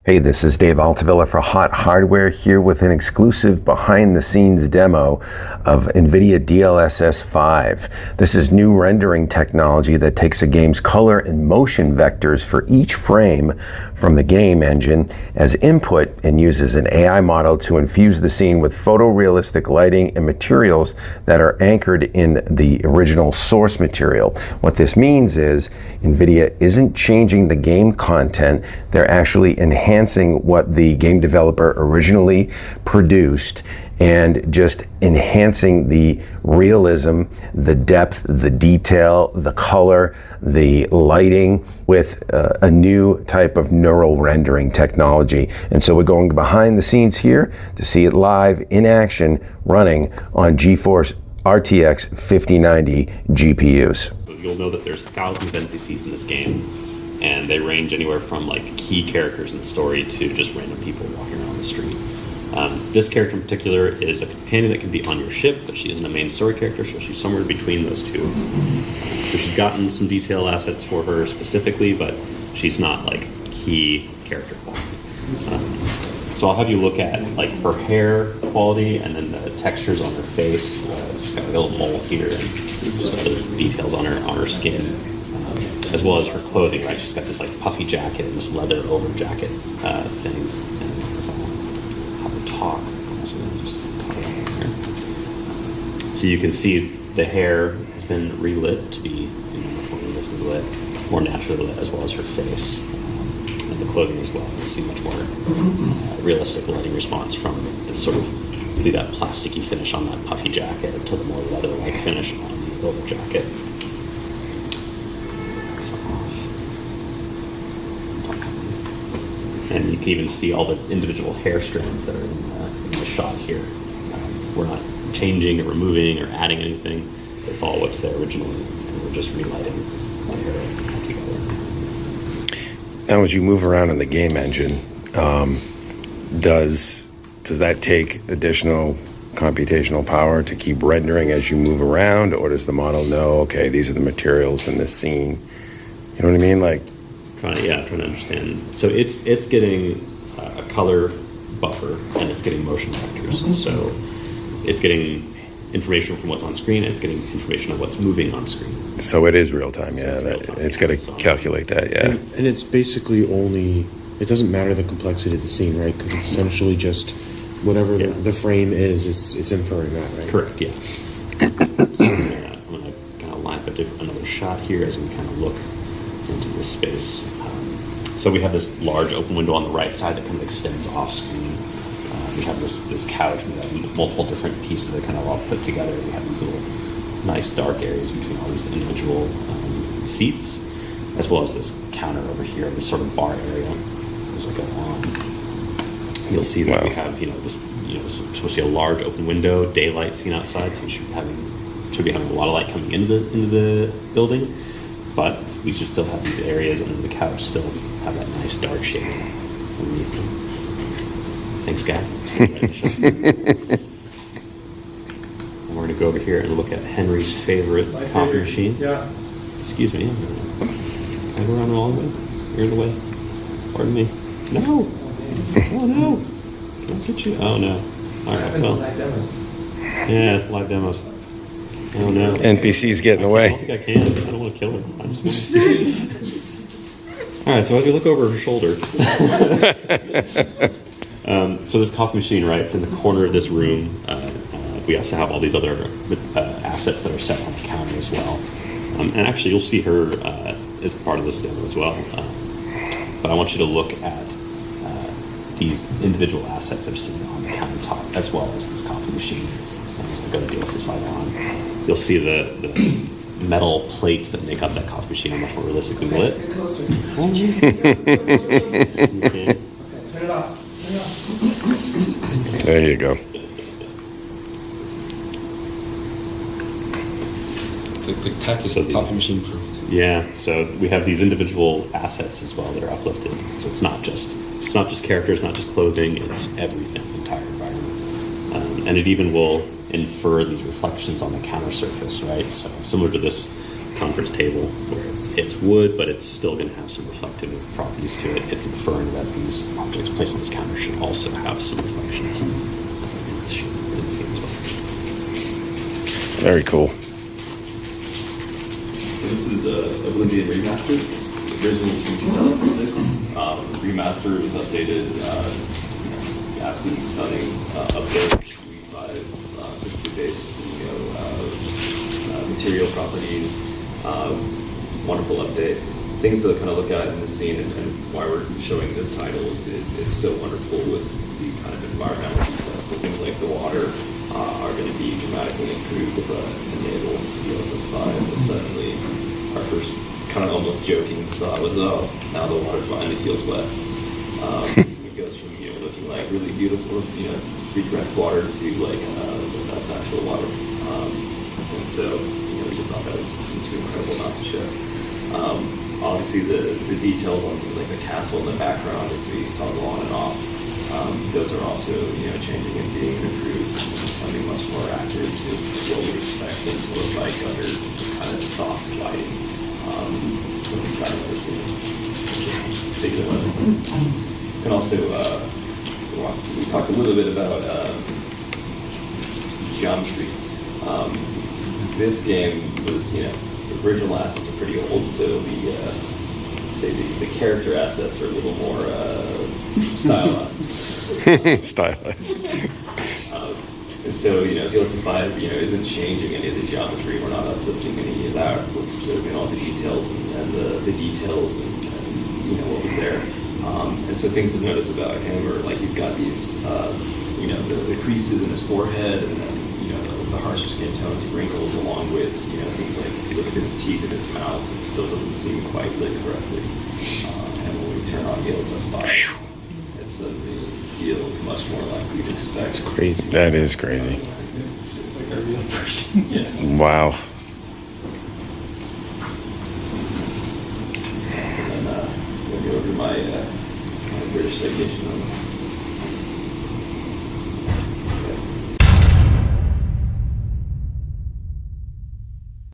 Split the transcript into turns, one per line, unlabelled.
Hey, this is Dave Altavilla for Hot Hardware here with an exclusive behind-the-scenes demo of NVIDIA DLSS 5. This is new rendering technology that takes a game's color and motion vectors for each frame from the game engine as input and uses an AI model to infuse the scene with photorealistic lighting and materials that are anchored in the original source material. What this means is NVIDIA isn't changing the game content, they're actually enhancing what the game developer originally produced and just enhancing the realism, the depth, the detail, the color, the lighting with a new type of neural rendering technology. And so we're going behind the scenes here to see it live in action running on GeForce RTX 5090 GPUs.
So you'll know that there's thousands of NPCs in this game, and they range anywhere from like key characters in the story to just random people walking around the street. This character in particular is a companion that can be on your ship, but she isn't a main story character, so she's somewhere between those two. So she's gotten some detail assets for her specifically, but she's not like key character quality. So I'll have you look at like her hair quality and then the textures on her face. She's got a little mole here and just other details on her skin. As well as her clothing, right? She's got this like puffy jacket and this leather over jacket thing. And so I'll have her talk. So just talk about her. So you can see the hair has been relit to be much more realistically lit, more naturally lit, as well as her face and the clothing as well. You see much more realistic lighting response from this sort of that plasticky finish on that puffy jacket to the more leather-like finish on the over jacket. And you can even see all the individual hair strands that are in the shot here. We're not changing or removing or adding anything. It's all what's there originally, and we're just relighting the hair together.
Now, as you move around in the game engine, does that take additional computational power to keep rendering as you move around, or does the model know, okay, these are the materials in this scene? You know what I mean? Like,
trying to understand. So it's getting a color buffer and it's getting motion vectors. So it's getting information from what's on screen and it's getting information of what's moving on screen.
So it is real time, yeah. It's got to calculate that, yeah.
And it's basically only, it doesn't matter the complexity of the scene, right? Because it's essentially just whatever the frame is, it's inferring that, right?
Correct, yeah. So I'm going to kind of line up another shot here as we kind of look into this space. So we have this large open window on the right side that kind of extends off screen. We have this couch, we have multiple different pieces that kind of all put together. We have these little nice dark areas between all these individual seats, as well as this counter over here, this sort of bar area. There's like you'll see that we have, this, supposed to be a large open window, daylight seen outside, so we should be having a lot of light coming into the building. But we should still have these areas under the couch still have that nice dark shade underneath them. Thanks, guy. And we're going to go over here and look at Henry's favorite coffee machine.
Yeah.
Excuse me. Am I around the wrong way? You're in the way. Pardon me. No. Oh, no. Can I get you? Oh, no. All right. Well. Yeah, live demos. Oh no.
NPC's get in the way.
I don't think I can. I don't want to kill her. All right, so as we look over her shoulder. So this coffee machine, right, it's in the corner of this room. We also have all these other assets that are set on the counter as well. And actually, you'll see her as part of this demo as well. But I want you to look at these individual assets that are sitting on the countertop, as well as this coffee machine. So I've got a Dlss 5 on. You'll see the metal plates that make up that coffee machine are much more realistically lit.
Get closer.
Okay.
Turn it off.
There you go.
The tech is the coffee machine proof.
Yeah, so we have these individual assets as well that are uplifted. So it's not just characters, not just clothing, it's everything, the entire environment. And it even will infer these reflections on the counter surface, right? So similar to this conference table where it's wood, but it's still going to have some reflective properties to it. It's inferring that these objects placed on this counter should also have some reflections in the scene as well.
Very cool.
So this is Oblivion Remastered. The original was from 2006. Remaster was updated. Absolutely stunning update. History-based, material properties. Wonderful update. Things to kind of look at in the scene, and why we're showing this title is it's so wonderful with the kind of environmental details. So things like the water are going to be dramatically improved as a enable Dlss 5. But suddenly, our first kind of almost joking thought was, oh, now the water finally feels wet. It goes from looking like really beautiful, sweet fresh water to like that's actual water. And so we just thought that was too incredible not to show. Obviously, the details on things like the castle in the background as we toggle on and off, those are also changing and being improved and becoming much more accurate to what we expect them to look like under just kind of soft lighting from the sky that we're seeing. Particular weather. And also, we talked a little bit about geometry. This game was, the original assets are pretty old, so the character assets are a little more stylized.
Stylized.
And so, Dlss 5, isn't changing any of the geometry. We're not uplifting any of that. We're preserving all the details and the details and what was there. And so things to notice about him are like he's got these, the creases in his forehead, and then the harsher skin tones and wrinkles, along with things like if you look at his teeth in his mouth, it still doesn't seem quite lit correctly. And when we turn on Dlss 5, it suddenly feels much more like we'd expect.
It's crazy.
That is crazy.
It's like a real person. Yeah.
Wow.
So, and then we'll go over my British vacation.